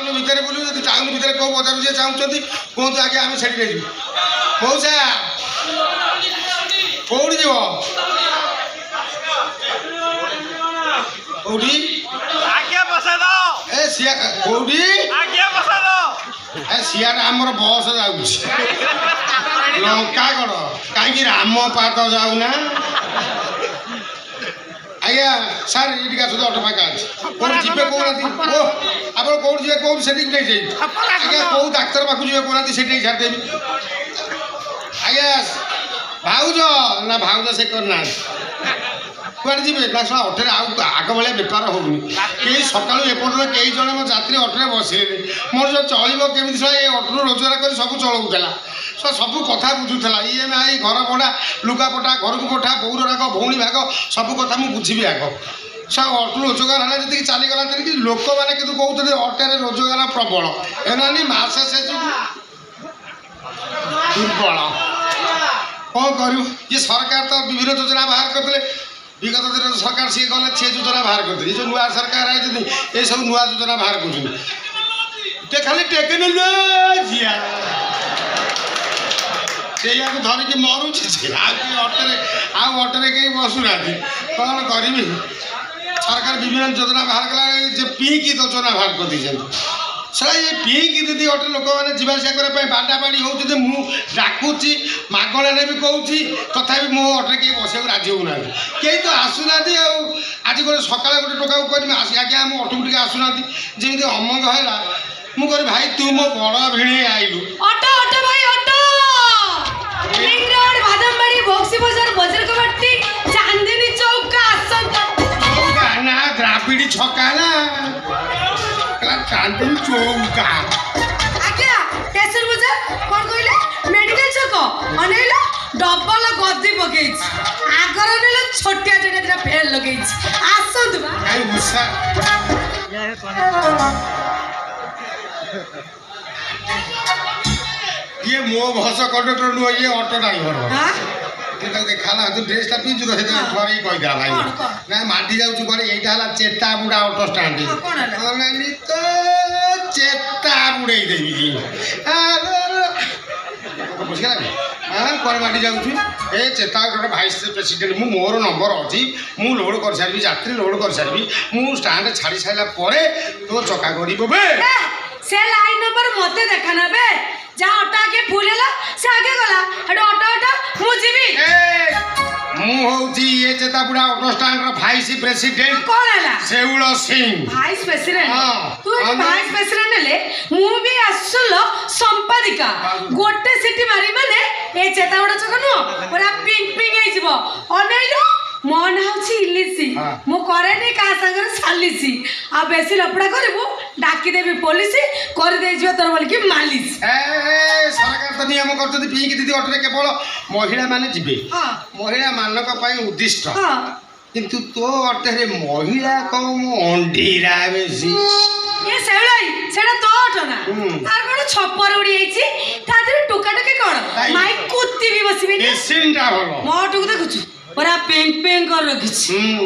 town भितर बुलू जब town भितर कौ बजार जी चाहते कहतु आगे आम से मौसा कौटी जीव कौटी ए सिया कौटी ए सियार आमर बस लंकागढ़ कहीं रामपाद जाऊना आज्ञा सार ये सुधा अटो फाँका अच्छे कौन जी कहना आप कौन जी कौन से नहीं आज्ञा कौ डाक्तर पाक जी कहना से छाड़देवी आज्ञा भाउज ना भाउज से करना कुआड़े जी ना सब अटे आग भाया बेपार होनी कई सका एपटे कई जन मो जात्री अटे बसले मोर जो चलो केमी ये अटू रोजगार कर सब चलाऊला सब कथा बुझुला EMI घर भड़ा लुगापटा घर को पठा बौर राग भौणी भाग सब कथा मुझे बुझी आग सब अटू रोजगार है जी चलीगला तेणिक लोक मैंने कि कहते अटे रोजगार प्रबल एनानी मसे से दुर्बल कौन करूँ ये सरकार तो विभिन्न योजना बाहर करते विगत दिन सरकार सी गले सी योजना बाहर करते जो नुआ सरकार आए ये सब नुआ योजना बाहर कर खाली टेक्नोलोजी धरिकी मरुचे अटे कहीं बसुना कौन करी सरकार विभिन्न योजना बाहर कला पिंक योजना बाहर कर दी सारा ये पिंक दीदी अटे लोक मैंने जावास करने बाटाबाड़ी होती मुझे डाकुची मगणारे भी कहूँ तथा मो अटे कहीं बस राजी होना कहीं तो आसुना आज गोटे सका गोटे टोका कहमी आज्ञा आम अटू टे आसुना जमी अमंग है मुझे भाई तू मो बड़ भिणी आईलु चांदनी चौक ना द्राविड़ी छका ना चांदनी चौका आज्ञा स्टेशन बजार कौन कहले मेडिकल छक अनेलो डबल गद्दी पकई आगर नेलो छोटिया छोटिया फेल लगई आसंतु काई गुस्सा ये मो भस कंडक्टर नु ये ऑटो ड्राइवर हां देखा ना तू ड्रेस पिंचु तो थोड़ी कहीदा भाई ना माटी जाऊँ कौन यहाँ चेता बुढ़ा ऑटो स्टाण्ड तो चेता बुड़े देवी बुझा हाँ कौन माटी जाऊँ ए चेता गोटे भाइस प्रेसिडेंट मु मोर नंबर अच्छी मु लोड कर सारी यात्री लोड कर सारी मु स्टाण्ड छाड़ी सारा तो चका कर से लाइन नंबर मते देखा ना बे जहाँ ऑटो आगे फुल है से आगे गला हेडो ऑटो मु जीवी मु होची ये चेता बुढ़ा ऑटो स्टैंड रो वाइस प्रेसिडेंट कौन हैला सेउल सिंह वाइस प्रेसिडेंट तू वाइस प्रेसिडेंट ले मु भी आसलो संपादिका गोटे सिटी मारी माने ए चेता बुढ़ा चकनो पूरा पिंक पिंक हे जीवो अनेलो मन हउची इलिसी मु करे नै का संगर सालिसी आ बेसी लपड़ा करबू डाकी देबी पुलिस कर दे जियो तोर बोल की मालिश ए सरकार तो नियम करते पिंक दीदी ऑटो केवल महिला माने जिबे महिला मानक पई उद्दिष्ट किंतु तो ऑटो रे महिला कम अंडीरा बेसी ये सेवलाई सेडा तो ऑटो ना तार कोन छप्पर उड़ी आइची तादरे टोका टके कोन माई कुत्ती भी बसिबे नि एसिनटा भलो मो टुक देखुछु पूरा पेंग पेंग कर रखी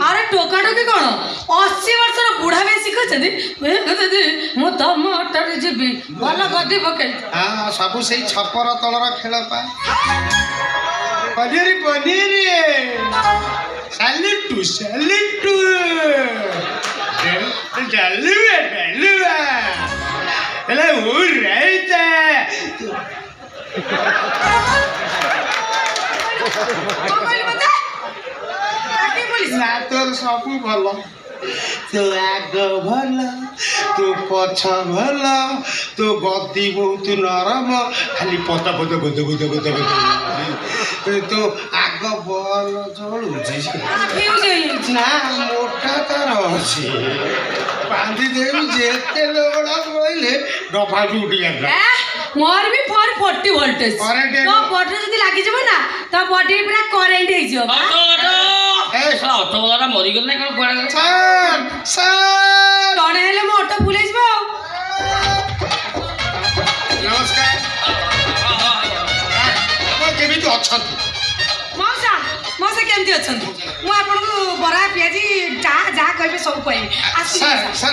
अरे टोका टोकी कौन 80 वर्षर बुढ़ा भी शिखी मु तम अटर जीवी भल गदी पकई हाँ सब से छपर तलर खेल पा पनीर पनीर सालिटू सालिटू डलुआ डलुआ एला हो रहता ना तोर सब भल तो आग भल तो पछ भल तो गति बहुत नरम खाली पता पता गद गद गद गद तो आग बल जलुची ना मोटा तार अच्छी बांधी देवी जेते लोड़ा बोले डफा उठी गया मोर भी 440 वोल्टेज तो बॉडी जदी लागी जबो ना तो बॉडी पूरा करंट हे जो ए सा ऑटो वाला मरी गेल नै कोन कोन सर सर तोने हेले मो ऑटो पुलिस बो नमस्कार आप केमी तो अच्छा मौसा मौसा केमती अछन मु आपन को ବରା ପିଆଜି ଯାହା ଯାହା କହିବେ ସବୁ କହିବେ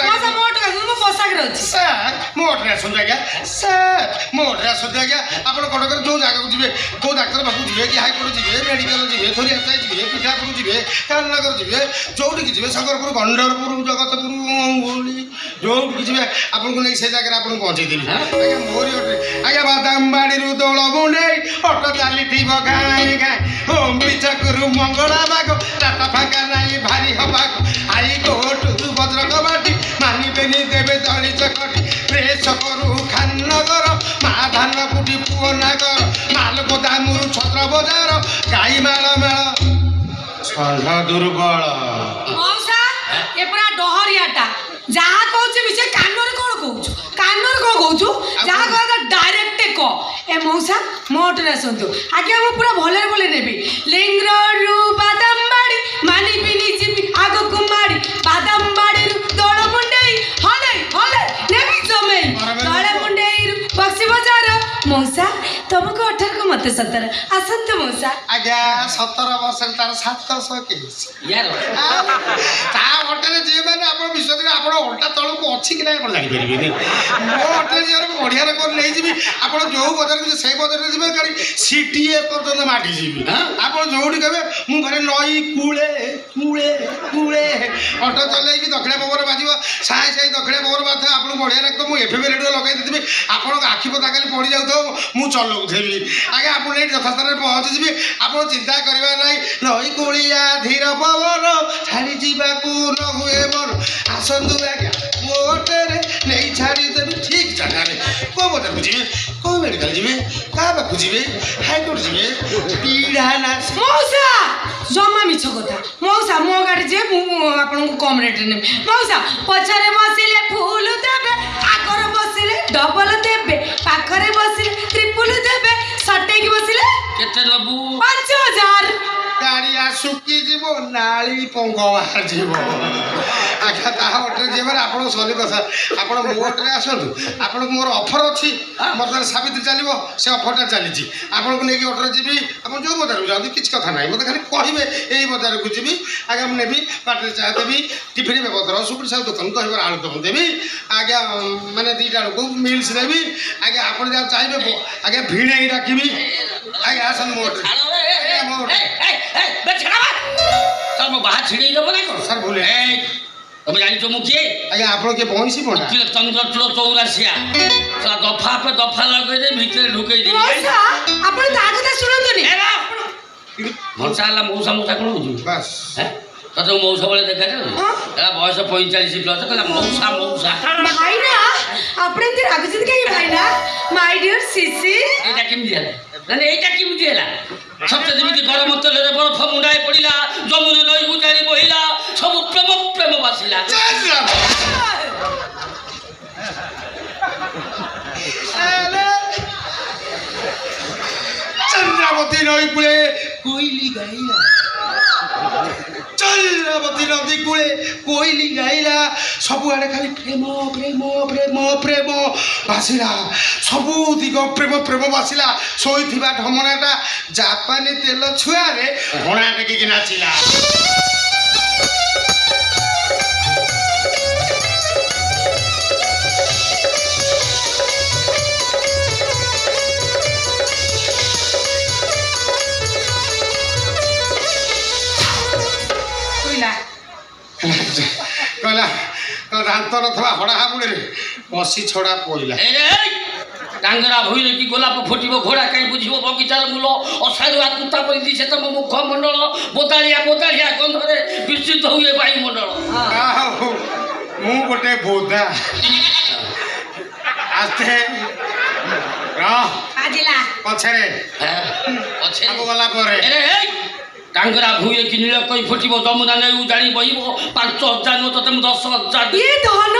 ମଉସା ମୋ ଅଟକା ମୁଁ ପୋଷାକରେ ଅଛି ସାର୍ ମୋ ଅଟରେ ଆସନ୍ତୁ ଆଜ୍ଞା ସାର୍ ମୋ ଅଟରେ ଆସନ୍ତୁ ଆଜ୍ଞା ଆପଣ କଟକରେ ଯେଉଁ ଜାଗାକୁ ଯିବେ କେଉଁ ଡାକ୍ତର ପାଖକୁ ଯିବେ କି ହାଇକୋର୍ଟ ଯିବେ ମେଡ଼ିକାଲ ଯିବେ ଧରିଆଚାଇ ଯିବେ ପିଠାପୁର ଯିବେ କାରନଗର ଯିବେ ଯେଉଁଠିକି ଯିବେ ଶଙ୍କରପୁର ଗଣ୍ଡରପୁର ଜଗତପୁର ଅଙ୍ଗୁଳି ଯେଉଁଠିକି ଯିବେ ଆପଣଙ୍କୁ ନେଇ ସେ ଜାଗାରେ ଆପଣଙ୍କୁ ପହଞ୍ଚେଇଦେବି ଆଜ୍ଞା ମୋରି ଅଟରେ ଆଜ୍ଞା ବାଦାମବାଡ଼ିରୁ ଦୋଳ ମୁଣ୍ଡେଇ ଅଟୋ ଚାଲିଥିବ ଗାଁ ଗାଁ ହୋମ୍ ପିଛକରୁ ମଙ୍ଗଳା ବାଗ ରାତା ଫାଙ୍କା ନାହିଁ ଭାରି ହବାକୁ ହାଇକୋର୍ଟରୁ ଭଦ୍ରକ ବାଟି ମାନିବେନି ଦେବେ ଦଳି ଚକଟି ପ୍ରେସ କରୁ ଖାନଗର ମା ଧାନ କୁଟି ପୁଅ ନାଗର ମାଲ ଗୋଦାମରୁ ଛତ୍ର ବଜାର ଗାଈ ମାଳ ମେଳ ଷଣ୍ଢ ଦୁର୍ବଳ ମଉସା ଏ ପୁରା ଡହରିଆଟା ଯାହା କହୁଛୁ ବିଷୟ କାନରେ କଣ କହୁଛୁ ଯାହା କହିବା ଡାଇରେକ୍ଟ କହ ଏ ମଉସା ମୋ ଅଟୋରେ ଆସନ୍ତୁ ଆଜ୍ଞା ମୁଁ ପୁରା ଭଲରେ ଭଲରେ ନେବି ଲିଙ୍ଗରୁ ବାଦାମବାଡ଼ି ମାନିବିନି ଯିବି ଆଗକୁ ମାଡ଼ି ବାଦାମବାଡ଼ିରୁ ଦୋଳ ମୁଣ୍ଡେଇ ହଲେ ନେବି ଜମେଇ ଦୋଳ ମୁଣ୍ଡେଇରୁ ବକ୍ସି ବଜାର ମଉସା ତମକୁ 18 ମତେ 17 ଆସନ୍ତୁ ମଉସା ଆଜ୍ଞା 17 ବର୍ଷରେ ତାର 700 କେସ୍ ତା ଅଟରେ ଯିଏ ମାନେ ଆପଣ ବିଶ୍ୱାସ କରି ଆପଣ ଅଣ୍ଟା ତଳକୁ ଅଛି କି ନାହିଁ ଆପଣ ଜାଣିପାରିବେନି ମୋ ଅଟରେ ଯିଏ ବଢ଼ିଆ ରେକର୍ଡ ନେଇଯିବି ଆପଣ ଯେଉଁ ବଜାରରେ ଯିବେ ସେଇ ବଜାରରେ ଯିବେ ଖାଲି ସିଟିଏ ପର୍ଯ୍ୟନ୍ତ ମାଟିଯିବି ଆପଣ ଯେଉଁଠି କହିବେ ମୁଁ ଘରେ ନଈ କୂଳେ କୂଳେ କୂଳେ ଅଟୋ ଚଲେଇକି ଦକ୍ଷିଣ ପବନ ବାଜିବ ସାଏ ସାଇ ଦକ୍ଷିଣ ପବନ ବାଜିବ ଆପଣଙ୍କୁ ବଢ଼ିଆ ଲାଗିବ ମୁଁ ଏଫ୍ ରେଡ଼ିଓ ଲଗାଇ ଦେଇଥିବି ଆପଣଙ୍କ ଆଖି ପତା ଖାଲି ପଡ଼ିଯାଉଥିବ ମୁଁ ଚଲଉଥିବି ଆଜ୍ଞା ଆପଣ ଏଇଠି ଯଥାସ୍ଥାନରେ ପହଞ୍ଚିଯିବି ଆପଣ ଚିନ୍ତା କରିବା ନାହିଁ ନଈ କୂଳିଆ ଧୀର ପବନ ଛାଡ଼ି ଯିବାକୁ ନ ହୁଏ ମୋର ଆସନ୍ତୁ ଆଜ୍ଞା ମୋ ଅଟୋରେ ନେଇ ଛାଡ଼ିଦେବି ଠିକ୍ ଜାଗାରେ କେଉଁ ବଜାରକୁ ଯିବେ କେଉଁ ମେଡ଼ିକାଲ ଯିବେ କାହା ପାଖକୁ ଯିବେ ହାଇକୋର୍ଟ ଯିବେ ପିଢ଼ା ନା ମଉସା ଜମା ମିଛ କଥା ମଉସା ମୋ ଗାଡ଼ି ଯିବେ ମୁଁ ଆପଣଙ୍କୁ କମ୍ ରେଟ୍ରେ ନେବି ମଉସା ପଛରେ ବସିଲେ ଫୁଲ ଦେବେ ଆଗରେ ବସିଲେ ଡବଲ ଦେବେ ପାଖରେ ବସିଲେ ତ୍ରିପୁଲ ଦେବେ ସଟେଇକି ବସିଲେ କେତେ ଦବୁ 5000 ଗାଡ଼ିଆ ଶୁଖିଯିବ ନାଳି ପଙ୍କ ବାହାରିଯିବ ଆଜ୍ଞା ତାହା ଅଟରେ ଯିବେ ମାନେ ଆପଣଙ୍କ ସରି କଥା ଆପଣ ମୋ ଅଟରେ ଆସନ୍ତୁ ଆପଣଙ୍କୁ ମୋର ଅଫର୍ ଅଛି ବର୍ତ୍ତମାନ ସାବିତ୍ରୀ ଚାଲିବ ସେ ଅଫର୍ଟା ଚାଲିଛି ଆପଣଙ୍କୁ ନେଇକି ଅଟରେ ଯିବି ଆପଣ ଯେଉଁ ବଜାରକୁ ଯାଆନ୍ତି କିଛି କଥା ନାହିଁ ମୋତେ ଖାଲି କହିବେ ଏଇ ବଜାରକୁ ଯିବି ଆଜ୍ଞା ମୁଁ ନେବି ବାଟରେ ଚା ଦେବି ଟିଫିନ୍ ବ୍ୟବସ୍ଥା ସୁକୁଡ଼ି ସାହୁ ଦୋକାନ ଦହିବରା ଆଳୁଦମ ଦେବି ଆଜ୍ଞା ମାନେ 2ଟା ବେଳକୁ ମିଲ୍ସ ଦେବି ଆଜ୍ଞା ଆପଣ ଯାହା ଚାହିଁବେ ଆଜ୍ଞା ଭିଣେଇ ଡାକିବି ଆଜ୍ଞା ଆସନ୍ତୁ ମୋ ଅଟରେ ମୋ ଅଟରେ ମୋ ବାହା ଛିଡ଼େଇ ଦେବ ନା କ'ଣ ସାର୍ ଭୁଲ ତମେ ଜାଣିଛ ମୁଁ କିଏ ଆଜ୍ଞା ଆପଣ କିଏ ବଇଁଶୀ ପଣ୍ଡା ଚନ୍ଦ୍ରଚୂଳ ଚୌରାସିଆ ଦଫା ଦଫା ଲଗେଇଦେ ଭିତରେ ଢୁକେଇ ଦେବି ମଉସା ଆପଣ ତା କଥା ଶୁଣନ୍ତୁନି ଭରସା ହେଲା ମଉସା ମଉସା କ'ଣ ବୁଝିବୁ ବାସ୍ ତତେ ମଉସା ବେଳେ ଦେଖାଯାଉ ହେଲା ବୟସ 45 ପ୍ଲସ୍ କହିଲା ମଉସା ଭାଇନା ଆପଣ ଏମିତି ରାଗୁଛନ୍ତି କାହିଁକି ଭାଇନା ମାଇ ଡିୟର ସିସି ଏଇଟା କେମିତି ହେଲା ମାନେ ଏଇଟା କେମିତି ହେଲା ସତ୍ୟ ଯେମିତି ଗରମ ତେଲରେ ବରଫ ମୁଣ୍ଡାଏ ପଡ଼ିଲା ଯମୁନା ନଈକୁ ଜାଣି ବହିଲା ସବୁ ପ୍ରେମ ବାସିଲା ଚନ୍ଦ୍ରାବତୀ ନଈ କୂଳେ କୋଇଲି ଗାଇଲା ଚନ୍ଦ୍ରାବତୀ ନଦୀ କୂଳେ କୋଇଲି ଗାଇଲା ସବୁଆଡ଼େ ଖାଲି ପ୍ରେମ ପ୍ରେମ ପ୍ରେମ ପ୍ରେମ ବାସିଲା ସବୁ ଦିଗ ପ୍ରେମ ବାସିଲା ଶୋଇଥିବା ଢମଣାଟା ଜାପାନୀ ତେଲ ଛୁଆରେ ଭଣା ଟେକିକି ନାଚିଲା କହିଲା ଦାନ୍ତ ନଥିବା ହଡ଼ା ହାବୁଡ଼ରେ ବସି ଛଡ଼ା ପଡ଼ିଲା ଡାଙ୍ଗରା ଭୁଇଁରେ କି ଗୋଲାପ ଫୁଟିବ ଘୋଡ଼ା କାହିଁ ବୁଝିବ ବଗିଚାର ମୂଳ ଅସାରୁଆ କୁତା ପରି ଦିଶେ ତମ ମୁଖମଣ୍ଡଳ ବୋଦାଳିଆ ଗନ୍ଧରେ ବିସ୍ତୃତ ହୁଏ ବାୟୁମଣ୍ଡଳ ମୁଁ ଗୋଟେ ବୋଦା ଆସ୍ତେ ପଛରେ ଗଲା ପରେ ଡାଙ୍ଗରା ଭୁଇଁରେ କି ନୀଳ କଇ ଫୁଟିବ ଯମୁନା ନଈ ଜାଣି ବହିବ 5000 ନୁହ ତତେ ମୁଁ 10000 ଏ ଧନ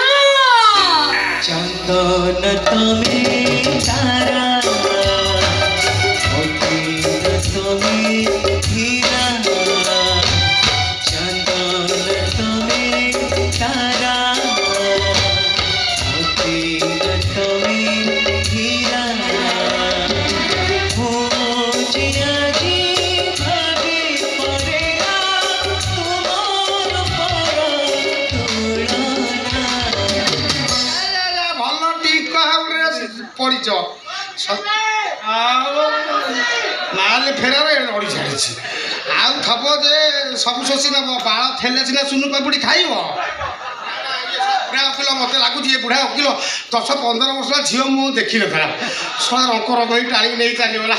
चंदन तुम्हें तारा तुम्हें हीरा चंदन तुम्हें तारा तुम्हें हीरा जिया जी भाभी पड़ेगा तुम ପଡ଼ିଛ ନହେଲେ ଫେରାର ଅଡ଼ି ଛାଡ଼ିଛି ଆଉ ଥବ ଯେ ସବୁ ଶୋଷି ନେବ ବାଳ ଥେଲେ ସିନା ସୁନୁ ପାପୁଡ଼ି ଖାଇବ ବୁଢ଼ା ଓକିଲ ମୋତେ ଲାଗୁଛି ଏ ବୁଢ଼ା ଓକିଲ 10-15 ବର୍ଷ ଝିଅ ମୁଁ ଦେଖିନଥିଲା ଶଳା ରଙ୍କ ରଙ୍ଗ ହେଇ ଟାଣିକି ନେଇ ଚାଲିଗଲା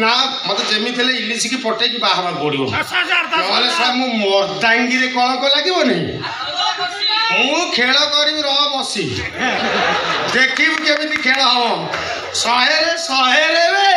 ନା ମୋତେ ଯେମିତି ହେଲେ ଇଲିଶିକି ପଟେଇକି ବାହା ହେବାକୁ ପଡ଼ିବ ନହେଲେ ଶଳା ମୁଁ ମର୍ଦାଙ୍ଗିରେ କଳଙ୍କ ଲାଗିବନି ମୁଁ ଖେଳ କରିବି ରହ ବସି ଦେଖିବୁ କେମିତି ଖେଳ ହବ 100ରେ ବେ